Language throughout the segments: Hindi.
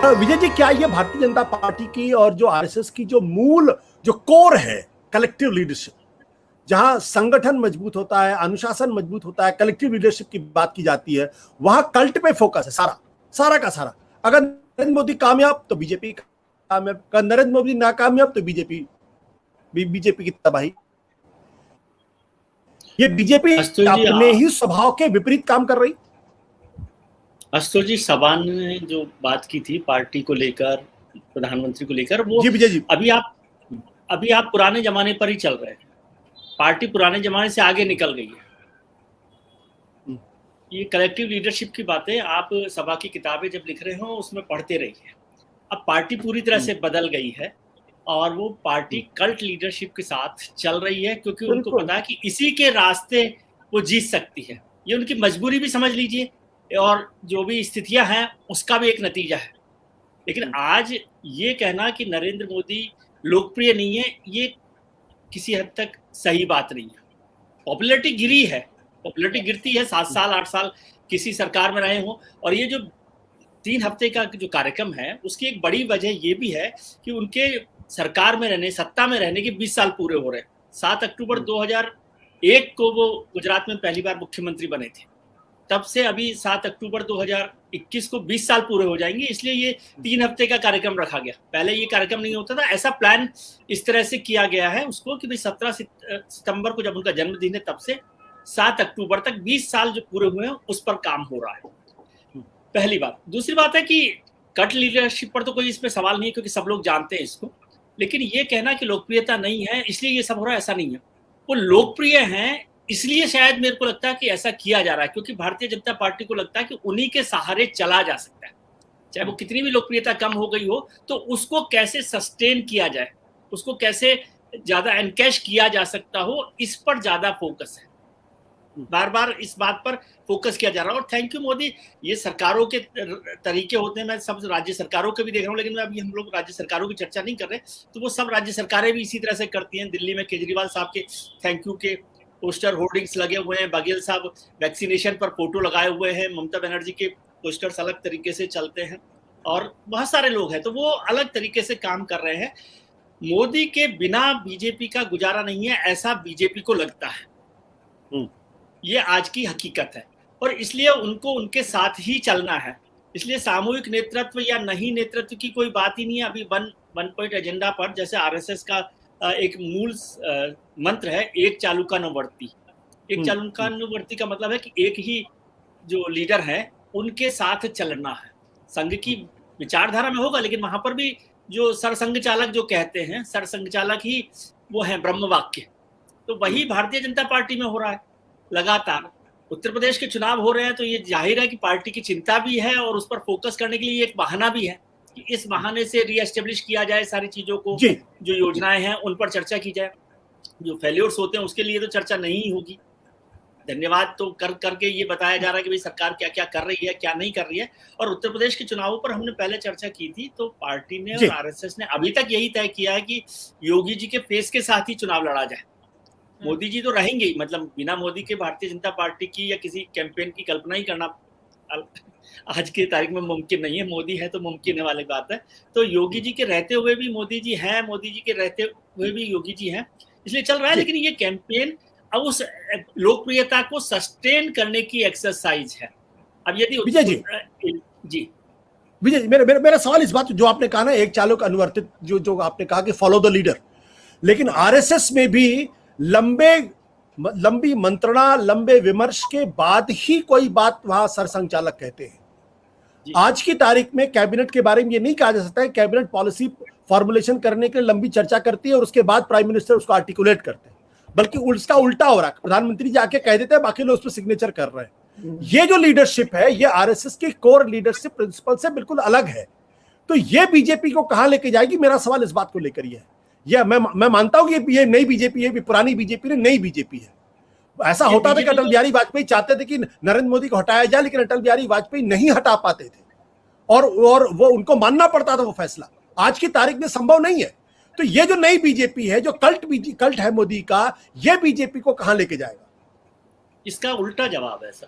विजय जी, क्या ये भारतीय जनता पार्टी की और जो आरएसएस की जो मूल जो कोर है, कलेक्टिव लीडरशिप, जहां संगठन मजबूत होता है, अनुशासन मजबूत होता है, कलेक्टिव लीडरशिप की बात की जाती है, वहां कल्ट पे फोकस है सारा सारा का सारा। अगर नरेंद्र मोदी कामयाब तो बीजेपी कामयाब, अगर नरेंद्र मोदी नाकामयाब तो बीजेपी की तबाही। ये बीजेपी अपने ही स्वभाव के विपरीत काम कर रही। आशुतोष जी, सबान ने जो बात की थी पार्टी को लेकर, प्रधानमंत्री को लेकर, वो जी विजय जी, अभी आप पुराने जमाने पर ही चल रहे हैं। पार्टी पुराने जमाने से आगे निकल गई है। ये कलेक्टिव लीडरशिप की बातें आप सभा की किताबें जब लिख रहे हो उसमें पढ़ते रहिए। अब पार्टी पूरी तरह से बदल गई है और वो पार्टी कल्ट लीडरशिप के साथ चल रही है, क्योंकि उनको पता है कि इसी के रास्ते वो जीत सकती है। ये उनकी मजबूरी भी समझ लीजिए और जो भी स्थितियां हैं उसका भी एक नतीजा है। लेकिन आज ये कहना कि नरेंद्र मोदी लोकप्रिय नहीं है, ये किसी हद तक सही बात नहीं है। पॉपुलैरिटी गिरी है, पॉपुलैरिटी गिरती है, 7 साल 8 साल किसी सरकार में रहे हो। और ये जो 3 हफ्ते का जो कार्यक्रम है उसकी एक बड़ी वजह ये भी है कि उनके सरकार में रहने, सत्ता में रहने के 20 साल पूरे हो रहे हैं। 7 अक्टूबर 2001 को वो गुजरात में पहली बार मुख्यमंत्री बने थे, तब से अभी 7 अक्टूबर 2021 को 20 साल पूरे हो जाएंगे। इसलिए ये 3 हफ्ते का कार्यक्रम रखा गया। पहले ये कार्यक्रम नहीं होता था, ऐसा प्लान इस तरह से किया गया है उसको कि भाई 17 सितंबर को जब उनका जन्मदिन है तब से 7 अक्टूबर तक 20 साल जो पूरे हुए हैं उस पर काम हो रहा है। पहली बात। दूसरी बात है कि कट लीडरशिप पर तो कोई इसमें सवाल नहीं है, क्योंकि सब लोग जानते हैं इसको। लेकिन ये कहना कि लोकप्रियता नहीं है इसलिए ये सब हो रहा है, ऐसा नहीं है। वो लोकप्रिय हैं इसलिए शायद मेरे को लगता है कि ऐसा किया जा रहा है, क्योंकि भारतीय जनता पार्टी को लगता है कि उन्हीं के सहारे चला जा सकता है। चाहे वो कितनी भी लोकप्रियता कम हो गई हो तो उसको कैसे सस्टेन किया जाए, उसको कैसे ज्यादा एनकैश किया जा सकता हो, इस पर ज्यादा फोकस है। बार बार इस बात पर फोकस किया जा रहा है। और थैंक यू मोदी, ये सरकारों के तरीके होते हैं। मैं सब राज्य सरकारों के भी देख रहा हूँ, लेकिन अभी हम लोग राज्य सरकारों की चर्चा नहीं कर रहे, तो वो सब राज्य सरकारें भी इसी तरह से करती हैं। दिल्ली में केजरीवाल साहब के थैंक यू के पोस्टर होर्डिंग्स लगे हुए हैं, बघेल साहब वैक्सीनेशन पर फोटो लगाए हुए हैं, ममता बनर्जी के पोस्टर्स अलग तरीके से चलते हैं और बहुत सारे लोग हैं, तो वो अलग तरीके से काम कर रहे हैं। मोदी के बिना बीजेपी का गुजारा नहीं है, ऐसा बीजेपी को लगता है। ये आज की हकीकत है और इसलिए उनको उनके साथ ही चलना है। इसलिए सामूहिक नेतृत्व या नहीं नेतृत्व की कोई बात ही नहीं है। अभी वन पॉइंट एजेंडा पर जैसे आरएसएस का एक मूल मंत्र है, एक चालुकानुवर्ती। एक चालुकानुवर्ती का मतलब है कि एक ही जो लीडर है उनके साथ चलना है। संघ की विचारधारा में होगा, लेकिन वहां पर भी जो सरसंघ चालक जो कहते हैं, सरसंघ चालक ही वो है ब्रह्म वाक्य। तो वही भारतीय जनता पार्टी में हो रहा है लगातार। उत्तर प्रदेश के चुनाव हो रहे हैं तो ये जाहिर है कि पार्टी की चिंता भी है और उस पर फोकस करने के लिए एक बहाना भी है कि इस बहाने से रीएस्टेब्लिश किया जाए सारी चीजों को। जो योजनाएं हैं उन पर चर्चा की जाए, जो फेल्योर्स होते हैं उसके लिए तो चर्चा नहीं होगी। धन्यवाद तो करके ये बताया जा रहा है कि भाई सरकार क्या क्या कर रही है, क्या नहीं कर रही है। और उत्तर प्रदेश के चुनावों पर हमने पहले चर्चा की थी, तो पार्टी ने और आरएसएस ने अभी तक यही तय किया है कि योगी जी के फेस के साथ ही चुनाव लड़ा जाए। मोदी जी तो रहेंगे ही, मतलब बिना मोदी के भारतीय जनता पार्टी की या किसी कैंपेन की कल्पना ही करना आज की तारीख में मुमकिन नहीं है। मोदी है तो मुमकिन है वाली बात है। तो योगी जी के रहते हुए भी मोदी जी हैं, मोदी जी के रहते हुए भी योगी जी हैं, इसलिए चल रहा है। लेकिन ये कैंपेन अब उस लोकप्रियता को सस्टेन करने की एक्सरसाइज है। अब यदि विजय जी मेरा सवाल इस बात जो आपने कहा ना, एक चालक अनुवर्तित, जो आपने कहा कि फॉलो द लीडर, लेकिन आरएसएस में भी लंबी मंत्रणा, लंबे विमर्श के बाद ही कोई बात वहां सरसंघ चालक कहते हैं। आज की तारीख में कैबिनेट के बारे में ये नहीं कहा जा सकता है। कैबिनेट पॉलिसी फॉर्मुलेशन करने के लिए लंबी चर्चा करती है और उसके बाद प्राइम मिनिस्टर उसको आर्टिकुलेट करते हैं, बल्कि उसका उल्टा हो रहा है। प्रधानमंत्री जाके कह देते हैं, बाकी लोग उस पर सिग्नेचर कर रहे हैं। ये जो लीडरशिप है ये आरएसएस की कोर लीडरशिप प्रिंसिपल से बिल्कुल अलग है। तो ये बीजेपी को कहां लेके जाएगी, मेरा सवाल इस बात को लेकर ही है। या मैं मानता हूं कि ये नई बीजेपी है, पुरानी बीजेपी ने नई बीजेपी है। ऐसा होता था कि अटल बिहारी वाजपेयी चाहते थे कि नरेंद्र मोदी को हटाया जाए, लेकिन अटल बिहारी वाजपेयी नहीं हटा पाते थे और वो उनको मानना पड़ता था वो फैसला। आज की तारीख में संभव नहीं है। तो ये जो नई बीजेपी है, जो कल्ट है मोदी का, ये बीजेपी को कहां लेके जाएगा? इसका उल्टा जवाब है सर।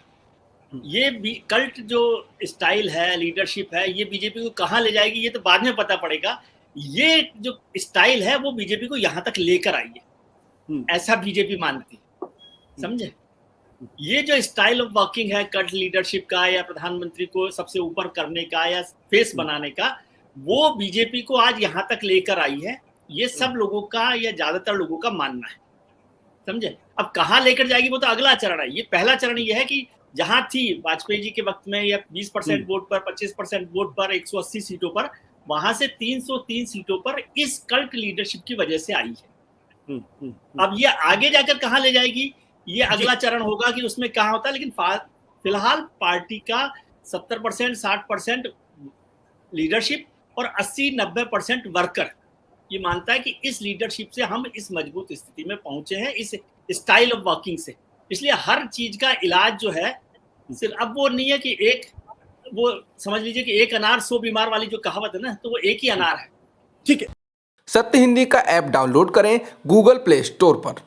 ये कल्ट जो स्टाइल है, लीडरशिप है, ये बीजेपी को कहाँ ले जाएगी ये तो बाद में पता पड़ेगा। ये जो स्टाइल है वो बीजेपी को यहाँ तक लेकर आई है, ऐसा बीजेपी मानती है, समझे। ये जो स्टाइल ऑफ वर्किंग है कल्ट लीडरशिप का या प्रधानमंत्री को सबसे ऊपर करने का या फेस बनाने का, वो बीजेपी को आज यहाँ तक लेकर आई है। ये सब लोगों का या ज्यादातर लोगों का मानना है, समझे। अब कहाँ लेकर जाएगी वो तो अगला चरण है। ये पहला चरण ये है कि जहां थी वाजपेयी जी के वक्त में या 20% वोट पर, 25% वोट पर, 180 सीटों पर, वहां से 303 सीटों पर इस कल्ट लीडरशिप की वजह से आई है। अब ये आगे जाकर कहां ले जाएगी ये अगला चरण होगा कि उसमें कहां होता है। लेकिन फिलहाल पार्टी का 70% 60% लीडरशिप और 80-90% वर्कर ये मानता है कि इस लीडरशिप से हम इस मजबूत स्थिति में पहुंचे हैं, इस स्टाइल ऑफ वर्किंग से। इसलिए हर चीज का इलाज जो है सिर्फ अब वो नहीं है कि एक, वो समझ लीजिए कि एक अनार 100 बीमार वाली जो कहावत है ना, तो वो एक ही अनार है। ठीक है। सत्य हिंदी का ऐप डाउनलोड करें गूगल प्ले स्टोर पर।